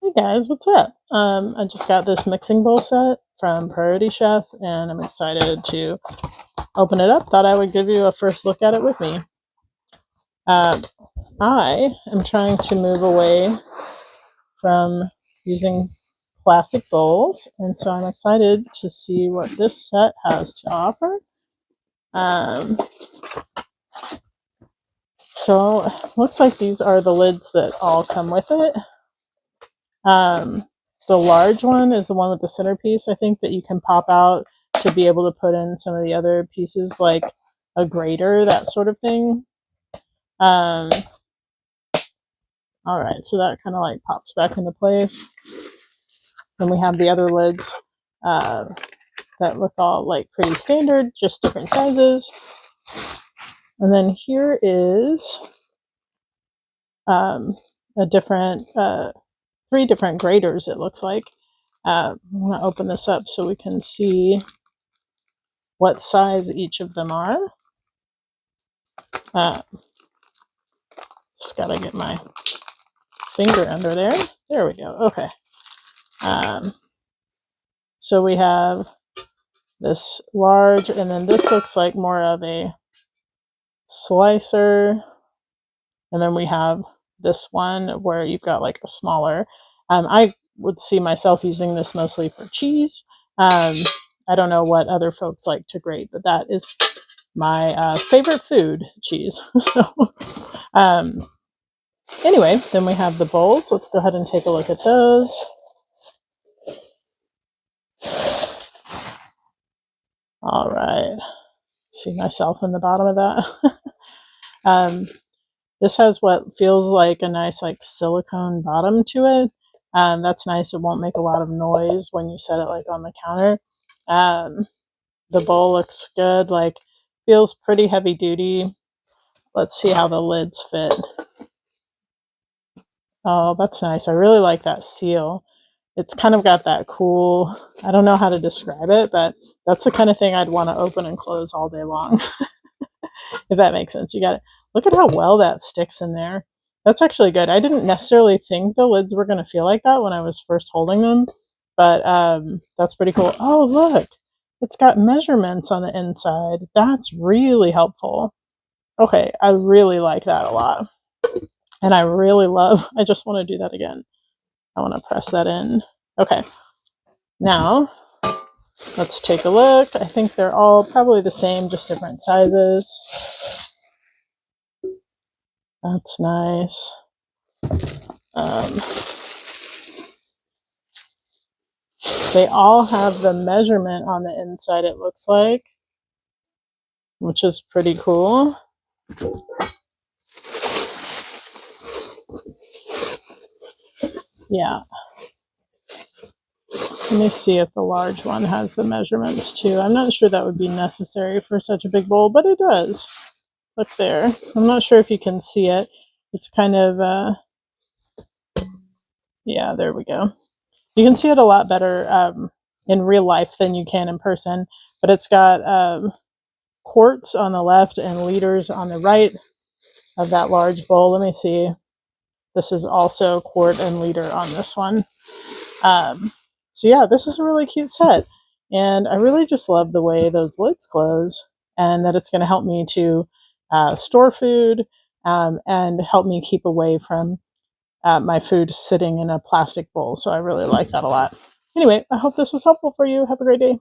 Hey guys, what's up? I just got this mixing bowl set from Priority Chef and I'm excited to open it up. Thought I would give you a first look at it with me. Um, I am trying to move away from using plastic bowls, and so I'm excited to see what this set has to offer. Um, so looks like these are the lids that all come with it. Um, the large one is the one with the centerpiece, I think, that you can pop out to be able to put in some of the other pieces like a grater, that sort of thing. Um, all right, so that kind of like pops back into place. Then we have the other lids uh, that look all like pretty standard, just different sizes. And then here is a different, three different graters, it looks like. I'm going to open this up so we can see what size each of them are. Uh, just gotta get my finger under there. There we go. Okay. So we have this large, and then this looks like more of a slicer. And then we have this one where you've got like a smaller. I would see myself using this mostly for cheese. I don't know what other folks like to grate, but that is my favorite food, cheese. So anyway, then we have the bowls. Let's go ahead and take a look at those. All right. See myself in the bottom of that. This has what feels like a nice like silicone bottom to it. That's nice. It won't make a lot of noise when you set it like on the counter. The bowl looks good, like feels pretty heavy duty. Let's see how the lids fit. Oh, that's nice. I really like that seal. It's kind of got that cool, I don't know how to describe it, but that's the kind of thing I'd want to open and close all day long. If that makes sense. You got it. Look at how well that sticks in there. That's actually good. I didn't necessarily think the lids were going to feel like that when I was first holding them, but that's pretty cool. Oh, look, it's got measurements on the inside. That's really helpful. Okay, I really like that a lot. And I really love, I just want to do that again. I want to press that in. Okay, now let's take a look. I think they're all probably the same, just different sizes. That's nice. They all have the measurement on the inside, it looks like, which is pretty cool. Yeah. Let me see if the large one has the measurements too. I'm not sure that would be necessary for such a big bowl, but it does. Look there. I'm not sure if you can see it. It's kind of, yeah, there we go. You can see it a lot better in real life than you can in person, but it's got quarts on the left and liters on the right of that large bowl. Let me see. This is also quart and liter on this one. So yeah, this is a really cute set. And I really just love the way those lids close and that it's going to help me to store food and help me keep away from my food sitting in a plastic bowl. So I really like that a lot. Anyway, I hope this was helpful for you. Have a great day.